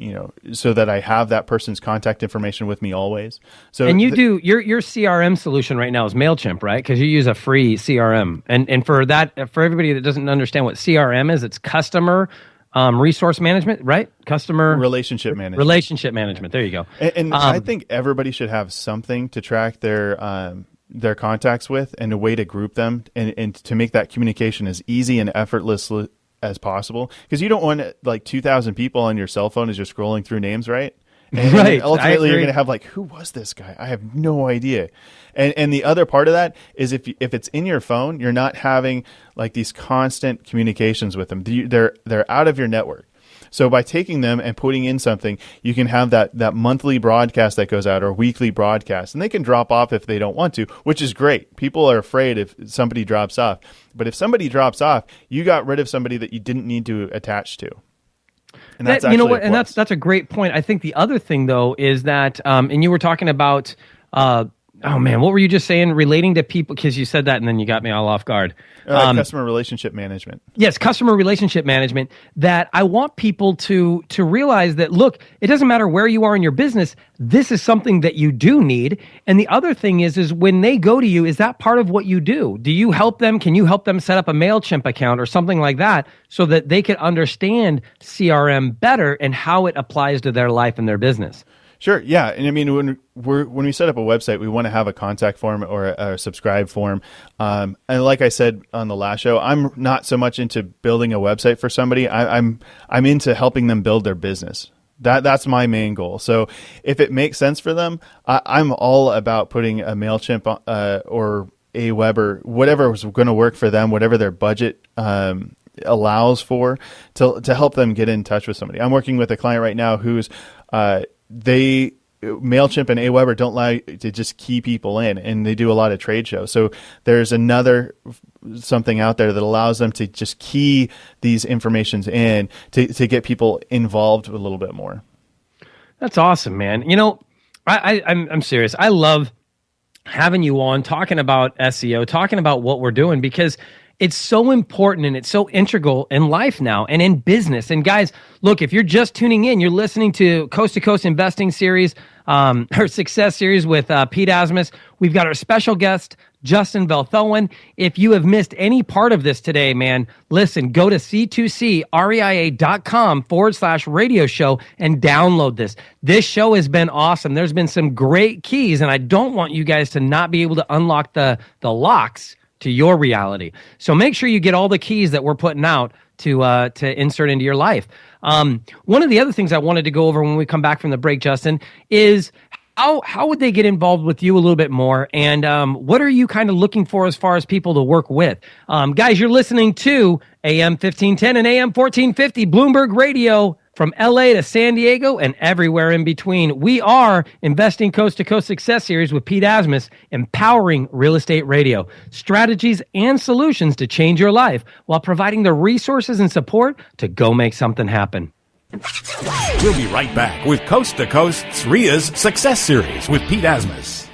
so that I have that person's contact information with me always. So, and do your CRM solution right now is MailChimp, right? Because you use a free CRM, and for everybody that doesn't understand what CRM is, it's customer resource management, right? Customer relationship management. Relationship management. There you go. And I think everybody should have something to track their contacts with and a way to group them and to make that communication as easy and effortless as possible. Because you don't want 2,000 people on your cell phone as you're scrolling through names, right? And right. Ultimately, you're going to have who was this guy? I have no idea. And the other part of that is if it's in your phone, you're not having these constant communications with them. They're out of your network. So by taking them and putting in something, you can have that monthly broadcast that goes out or weekly broadcast, and they can drop off if they don't want to, which is great. People are afraid if somebody drops off. But if somebody drops off, you got rid of somebody that you didn't need to attach to. And that's that's a great point. I think the other thing though is that, and you were talking about Oh man, what were you just saying relating to people? Because you said that and then you got me all off guard. Customer relationship management. Yes, customer relationship management. That I want people to realize that, look, it doesn't matter where you are in your business. This is something that you do need. And the other thing is when they go to you, is that part of what you do? Do you help them? Can you help them set up a MailChimp account or something like that so that they can understand CRM better and how it applies to their life and their business? Sure. Yeah. And I mean, when we set up a website, we want to have a contact form or a subscribe form. And like I said on the last show, I'm not so much into building a website for somebody. I'm into helping them build their business. That's my main goal. So if it makes sense for them, I'm all about putting a MailChimp or Aweber, whatever is going to work for them, whatever their budget allows for, to help them get in touch with somebody. I'm working with a client right now who's MailChimp and Aweber don't allow you to just key people in, and they do a lot of trade shows. So there's something out there that allows them to just key these informations in to get people involved a little bit more. That's awesome, man. You know, I'm serious. I love having you on, talking about SEO, talking about what we're doing, because it's so important and it's so integral in life now and in business. And guys, look, if you're just tuning in, you're listening to Coast Investing Series, our Success Series with Pete Asmus. We've got our special guest, Justin Velthoen. If you have missed any part of this today, man, listen, go to c2creia.com/radio show and download this. This show has been awesome. There's been some great keys, and I don't want you guys to not be able to unlock the locks to your reality. So make sure you get all the keys that we're putting out to insert into your life. One of the other things I wanted to go over when we come back from the break, Justin, is how would they get involved with you a little bit more? And what are you kind of looking for as far as people to work with? Guys, you're listening to AM 1510 and AM 1450 Bloomberg Radio. From LA to San Diego and everywhere in between, we are Investing Coast to Coast Success Series with Pete Asmus, empowering real estate radio, strategies and solutions to change your life while providing the resources and support to go make something happen. We'll be right back with Coast to Coast's RIA's Success Series with Pete Asmus.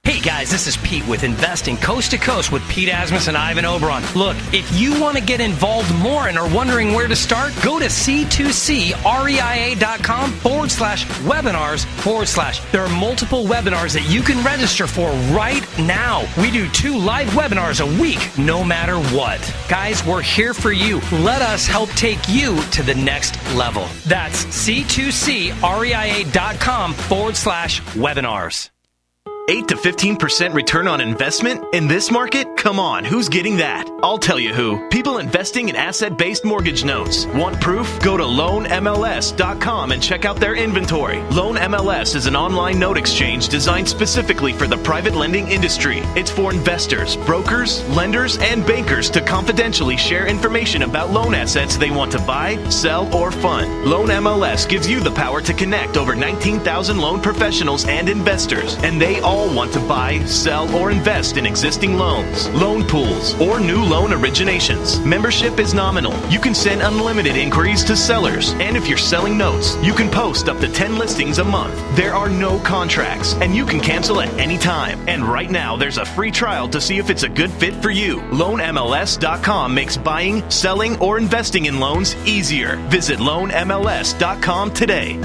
Hey guys, this is Pete with Investing Coast to Coast with Pete Asmus and Ivan Oberon. Look, if you want to get involved more and are wondering where to start, go to c2creia.com/webinars/. There are multiple webinars that you can register for right now. We do 2 live webinars a week, no matter what. Guys, we're here for you. Let us help take you to the next level. That's c2creia.com/webinars. 8 to 15% return on investment? In this market? Come on, who's getting that? I'll tell you who. People investing in asset-based mortgage notes. Want proof? Go to loanmls.com and check out their inventory. Loan MLS is an online note exchange designed specifically for the private lending industry. It's for investors, brokers, lenders, and bankers to confidentially share information about loan assets they want to buy, sell, or fund. Loan MLS gives you the power to connect over 19,000 loan professionals and investors, and they all want to buy, sell, or invest in existing loans, loan pools, or new loan originations. Membership is nominal. You can send unlimited inquiries to sellers, and if you're selling notes, you can post up to 10 listings a month. There are no contracts, and you can cancel at any time. And right now, there's a free trial to see if it's a good fit for you. LoanMLS.com makes buying, selling, or investing in loans easier. Visit LoanMLS.com today.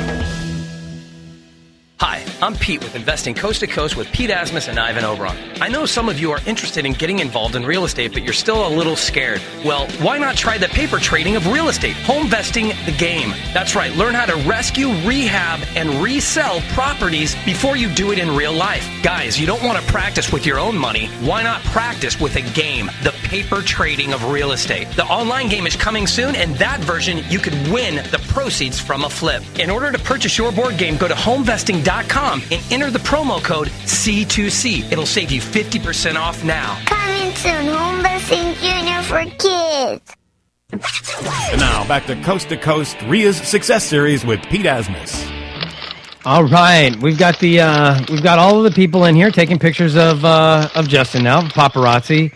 Hi, I'm Pete with Investing Coast to Coast with Pete Asmus and Ivan Oberon. I know some of you are interested in getting involved in real estate, but you're still a little scared. Well, why not try the paper trading of real estate? Home vesting the game. That's right, learn how to rescue, rehab, and resell properties before you do it in real life. Guys, you don't want to practice with your own money. Why not practice with a game, the paper trading of real estate? The online game is coming soon, and that version, you could win the proceeds from a flip. In order to purchase your board game, go to homevesting.com and enter the promo code C2C. It'll save you 50% off now. Coming soon, Home Investing Junior for kids. And now back to Coast RIA's Success Series with Pete Asmus. All right, we've got all of the people in here taking pictures of Justin now, paparazzi.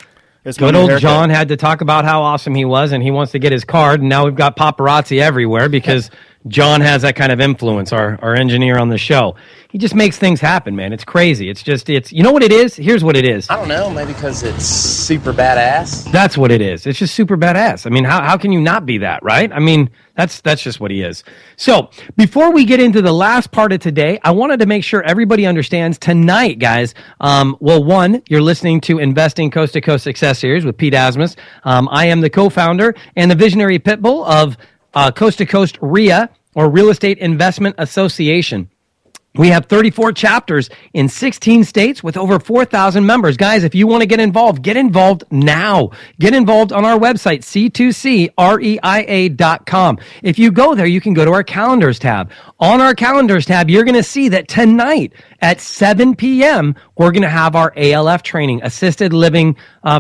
Good old John had to talk about how awesome he was, and he wants to get his card. And now we've got paparazzi everywhere because John has that kind of influence, our engineer on the show. He just makes things happen, man. It's crazy. It's you know what it is? Here's what it is. I don't know, maybe because it's super badass. That's what it is. It's just super badass. I mean, how can you not be that, right? I mean, that's just what he is. So before we get into the last part of today, I wanted to make sure everybody understands tonight, guys. One, you're listening to Investing Coast to Coast Success Series with Pete Asmus. I am the co-founder and the visionary pitbull of Coast to Coast RIA, or Real Estate Investment Association. We have 34 chapters in 16 states with over 4,000 members. Guys, if you want to get involved now. Get involved on our website, c2creia.com. If you go there, you can go to our calendars tab. On our calendars tab, you're going to see that tonight at 7 p.m., we're going to have our ALF training, Assisted Living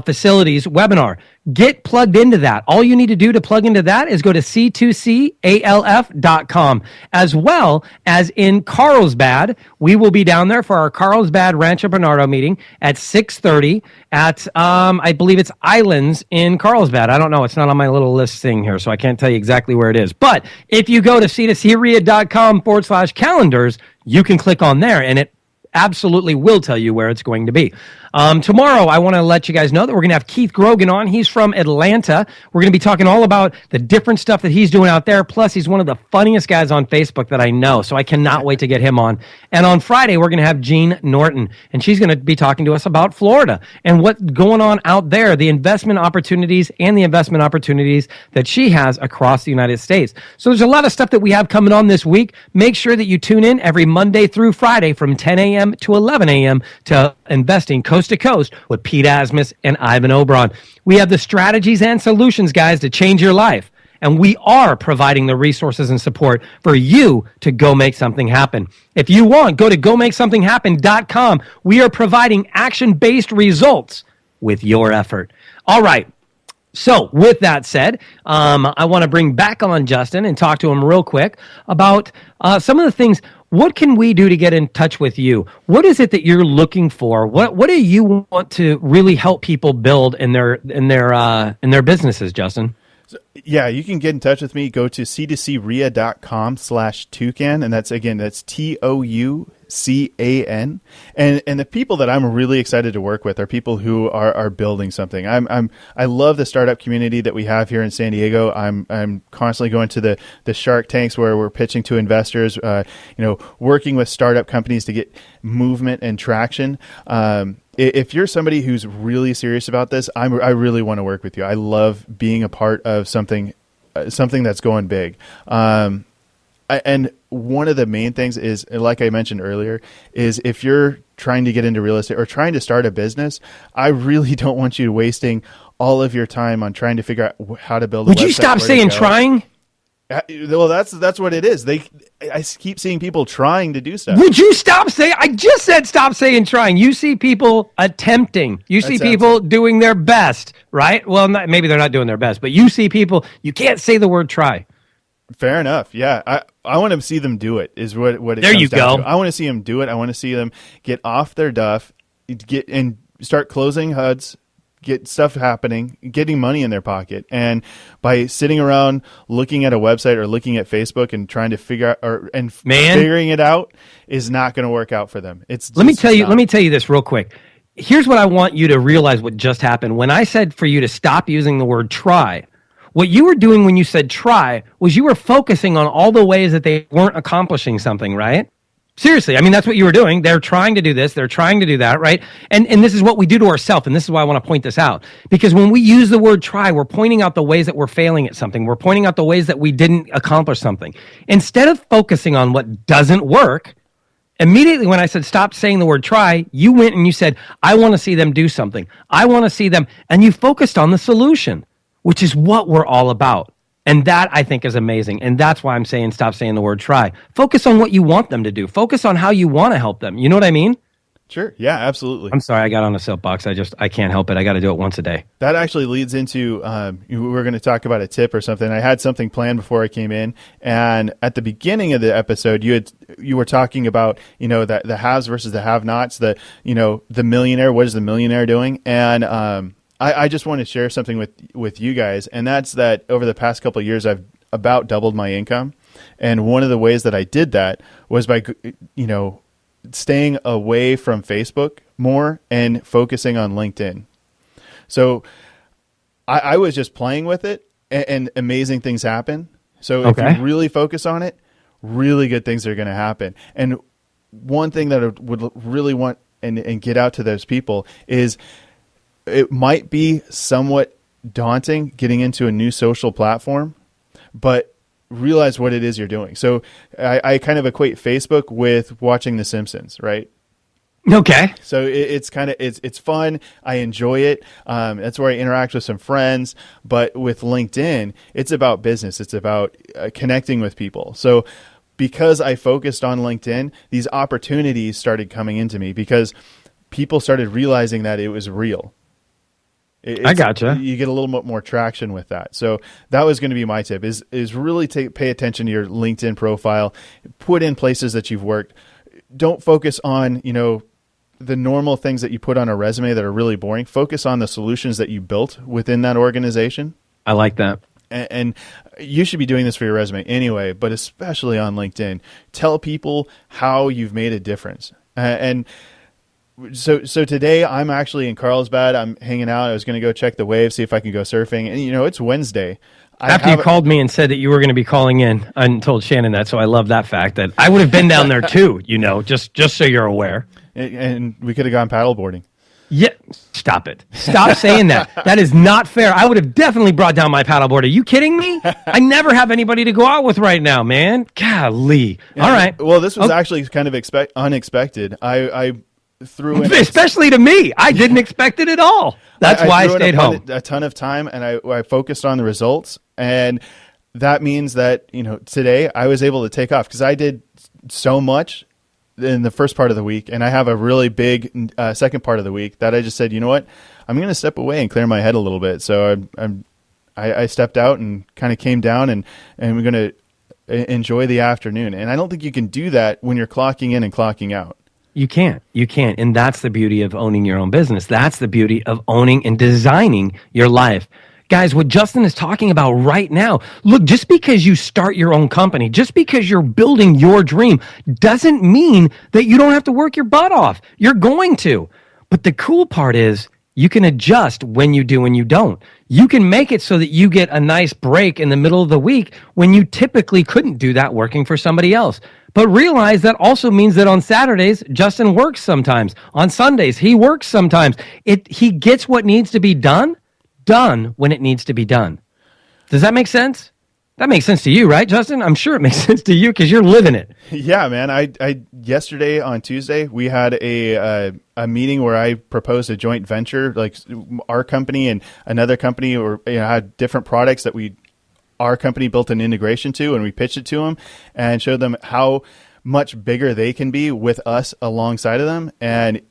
Facilities webinar. Get plugged into that. All you need to do to plug into that is go to c2calf.com. As well as in Carlsbad, we will be down there for our Carlsbad Rancho Bernardo meeting at 6:30 at, I believe it's Islands in Carlsbad. I don't know. It's not on my little list thing here, so I can't tell you exactly where it is. But if you go to c2crea.com/calendars, you can click on there, and it absolutely will tell you where it's going to be. Tomorrow, I want to let you guys know that we're going to have Keith Grogan on. He's from Atlanta. We're going to be talking all about the different stuff that he's doing out there. Plus, he's one of the funniest guys on Facebook that I know, so I cannot wait to get him on. And on Friday, we're going to have Jean Norton, and she's going to be talking to us about Florida and what's going on out there, the investment opportunities that she has across the United States. So there's a lot of stuff that we have coming on this week. Make sure that you tune in every Monday through Friday from 10 a.m. to 11 a.m. to Investing Coast to Coast with Pete Asmus and Ivan Oberon. We have the strategies and solutions, guys, to change your life. And we are providing the resources and support for you to go make something happen. If you want, go to gomakesomethinghappen.com. We are providing action-based results with your effort. All right. So with that said, I want to bring back on Justin and talk to him real quick about some of the things. What can we do to get in touch with you? What is it that you're looking for? What do you want to really help people build in their businesses, Justin? So, yeah, you can get in touch with me. Go to c2crea.com/toucan, and that's TOUCAN. And the people that I'm really excited to work with are people who are building something. I love the startup community that we have here in San Diego. I'm constantly going to the Shark Tanks where we're pitching to investors, working with startup companies to get movement and traction. If you're somebody who's really serious about this, I really want to work with you. I love being a part of something that's going big. And one of the main things is, like I mentioned earlier, is if you're trying to get into real estate or trying to start a business, I really don't want you wasting all of your time on trying to figure out how to build a website. Would you stop saying trying? Well, that's what it is. I keep seeing people trying to do stuff. Would you stop saying? I just said stop saying trying. You see people attempting. You see people doing their best, right? Well, maybe they're not doing their best, but you see people. You can't say the word try. Fair enough. Yeah, I want to see them do it. Is what it there comes you down go. to. I want to see them do it. I want to see them get off their duff, get and start closing HUDs. Get stuff happening, getting money in their pocket. And by sitting around looking at a website or looking at Facebook and trying to figure out figuring it out is not going to work out for them. Let me tell you this real quick. Here's what I want you to realize what just happened. When I said for you to stop using the word try, what you were doing when you said try was you were focusing on all the ways that they weren't accomplishing something, right? Seriously, I mean, that's what you were doing. They're trying to do this. They're trying to do that, right? And this is what we do to ourselves, and this is why I want to point this out. Because when we use the word try, we're pointing out the ways that we're failing at something. We're pointing out the ways that we didn't accomplish something. Instead of focusing on what doesn't work, immediately when I said stop saying the word try, you went and you said, I want to see them do something. I want to see them, and you focused on the solution, which is what we're all about. And that, I think, is amazing. And that's why I'm saying stop saying the word try. Focus on what you want them to do. Focus on how you want to help them. You know what I mean? Sure. Yeah, absolutely. I'm sorry I got on a soapbox. I can't help it. I got to do it once a day. That actually leads into, we're going to talk about a tip or something. I had something planned before I came in. And at the beginning of the episode, you were talking about, that the haves versus the have-nots, the millionaire. What is the millionaire doing? And, I just want to share something with you guys, and that's that over the past couple of years, I've about doubled my income. And one of the ways that I did that was by, staying away from Facebook more and focusing on LinkedIn. So I was just playing with it, and amazing things happen. So if you really focus on it, really good things are going to happen. And one thing that I would really want and get out to those people is it might be somewhat daunting getting into a new social platform, but realize what it is you're doing. So I kind of equate Facebook with watching The Simpsons, right? Okay. So it's kind of, it's fun. I enjoy it. That's where I interact with some friends. But with LinkedIn, it's about business. It's about connecting with people. So because I focused on LinkedIn, these opportunities started coming into me because people started realizing that it was real. I gotcha. You get a little bit more traction with that. So that was going to be my tip is really pay attention to your LinkedIn profile, put in places that you've worked. Don't focus on, the normal things that you put on a resume that are really boring. Focus on the solutions that you built within that organization. I like that. And you should be doing this for your resume anyway, but especially on LinkedIn. Tell people how you've made a difference. So today I'm actually in Carlsbad. I'm hanging out. I was going to go check the waves, see if I can go surfing. And, it's Wednesday. After you called me and said that you were going to be calling in, I told Shannon that, so I love that fact that I would have been down there too, just so you're aware. And we could have gone paddleboarding. Yeah, stop it. Stop saying that. That is not fair. I would have definitely brought down my paddleboard. Are you kidding me? I never have anybody to go out with right now, man. Golly. Yeah, all right. Well, this was actually kind of unexpected. I threw in especially to me. I didn't expect it at all. That's why I stayed home. A ton of time, and I focused on the results, and that means that today I was able to take off because I did so much in the first part of the week, and I have a really big second part of the week that I just said, you know what, I'm going to step away and clear my head a little bit. So I stepped out and kind of came down, and we're going to enjoy the afternoon. And I don't think you can do that when you're clocking in and clocking out. You can't. And that's the beauty of owning your own business. That's the beauty of owning and designing your life. Guys, what Justin is talking about right now, look, just because you start your own company, just because you're building your dream, doesn't mean that you don't have to work your butt off. You're going to. But the cool part is you can adjust when you do and you don't. You can make it so that you get a nice break in the middle of the week when you typically couldn't do that working for somebody else. But realize that also means that on Saturdays, Justin works sometimes. On Sundays, he works sometimes. He gets what needs to be done when it needs to be done. Does that make sense? That makes sense to you, right, Justin? I'm sure it makes sense to you because you're living it. Yeah, man. I yesterday on Tuesday we had a meeting where I proposed a joint venture, like our company and another company, or had different products that our company built an integration to, and we pitched it to them and showed them how much bigger they can be with us alongside of them. And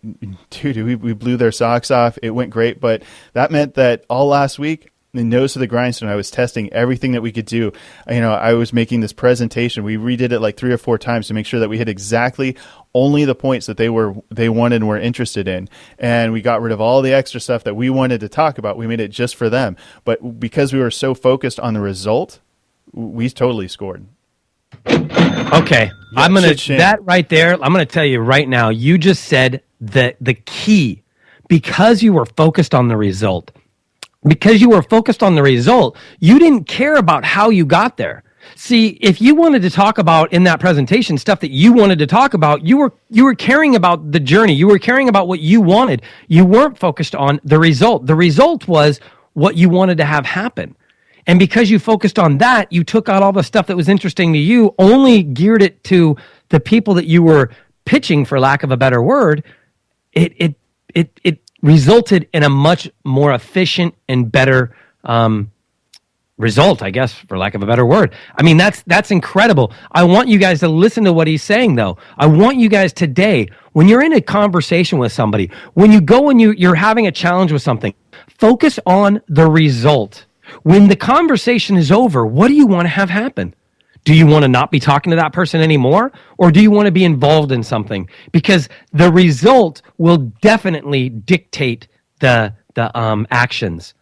dude, we blew their socks off. It went great, but that meant that all last week, the nose to the grindstone, I was testing everything that we could do. I was making this presentation. We redid it like 3 or 4 times to make sure that we hit exactly only the points that they wanted and were interested in. And we got rid of all the extra stuff that we wanted to talk about. We made it just for them. But because we were so focused on the result, we totally scored. Okay. That right there, I'm going to tell you right now, you just said the key. Because you were focused on the result. Because you were focused on the result, you didn't care about how you got there. See, if you wanted to talk about in that presentation stuff that you wanted to talk about, you were caring about the journey. You were caring about what you wanted. You weren't focused on the result. The result was what you wanted to have happen. And because you focused on that, you took out all the stuff that was interesting to you, only geared it to the people that you were pitching, for lack of a better word. It resulted in a much more efficient and better result, I guess, for lack of a better word. I mean, that's incredible. I want you guys to listen to what he's saying, though. I want you guys today, when you're in a conversation with somebody, when you go and you're having a challenge with something, focus on the result. When the conversation is over, what do you want to have happen? Do you want to not be talking to that person anymore? Or do you want to be involved in something? Because the result will definitely dictate the actions.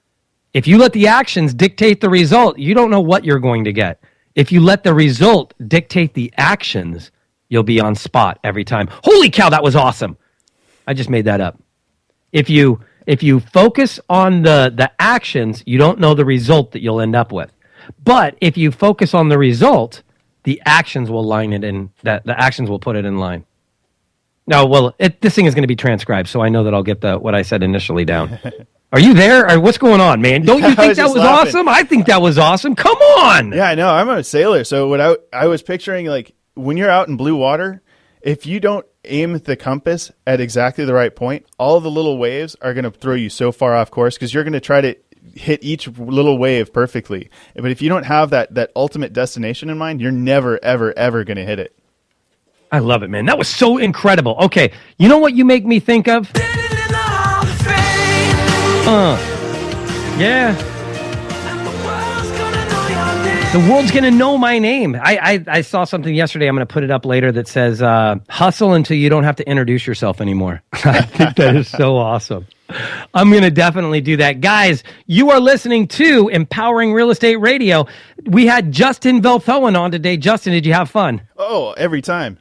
If you let the actions dictate the result, you don't know what you're going to get. If you let the result dictate the actions, you'll be on spot every time. Holy cow, that was awesome. I just made that up. If you focus on the actions, you don't know the result that you'll end up with. But if you focus on the result, the actions will line it in. The actions will put it in line. No, well, this thing is going to be transcribed, so I know that I'll get what I said initially down. Are you there? Or what's going on, man? Don't you think that was awesome? I think that was awesome. Come on. Yeah, I know. I'm a sailor, so what I was picturing, like, when you're out in blue water, if you don't aim the compass at exactly the right point, all the little waves are going to throw you so far off course because you're going to try to hit each little wave perfectly. But if you don't have that ultimate destination in mind, you're never, ever, ever going to hit it. I love it, man. That was so incredible. Okay, you know what you make me think of? Yeah. The world's going to know my name. I saw something yesterday. I'm going to put it up later that says, hustle until you don't have to introduce yourself anymore. I think that is so awesome. I'm going to definitely do that. Guys, you are listening to Empowering Real Estate Radio. We had Justin Velthoen on today. Justin, did you have fun? Oh, every time.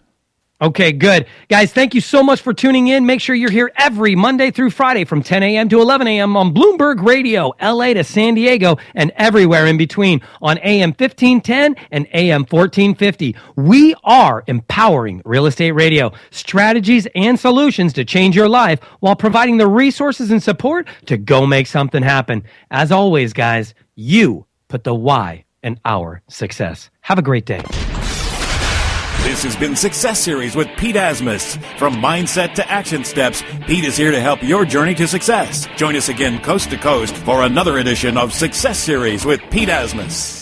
Okay, good. Guys, thank you so much for tuning in. Make sure you're here every Monday through Friday from 10 a.m. to 11 a.m. on Bloomberg Radio, LA to San Diego, and everywhere in between on AM 1510 and AM 1450. We are empowering real estate radio, strategies and solutions to change your life while providing the resources and support to go make something happen. As always, guys, you put the why in our success. Have a great day. This has been Success Series with Pete Asmus. From mindset to action steps, Pete is here to help your journey to success. Join us again coast to coast for another edition of Success Series with Pete Asmus.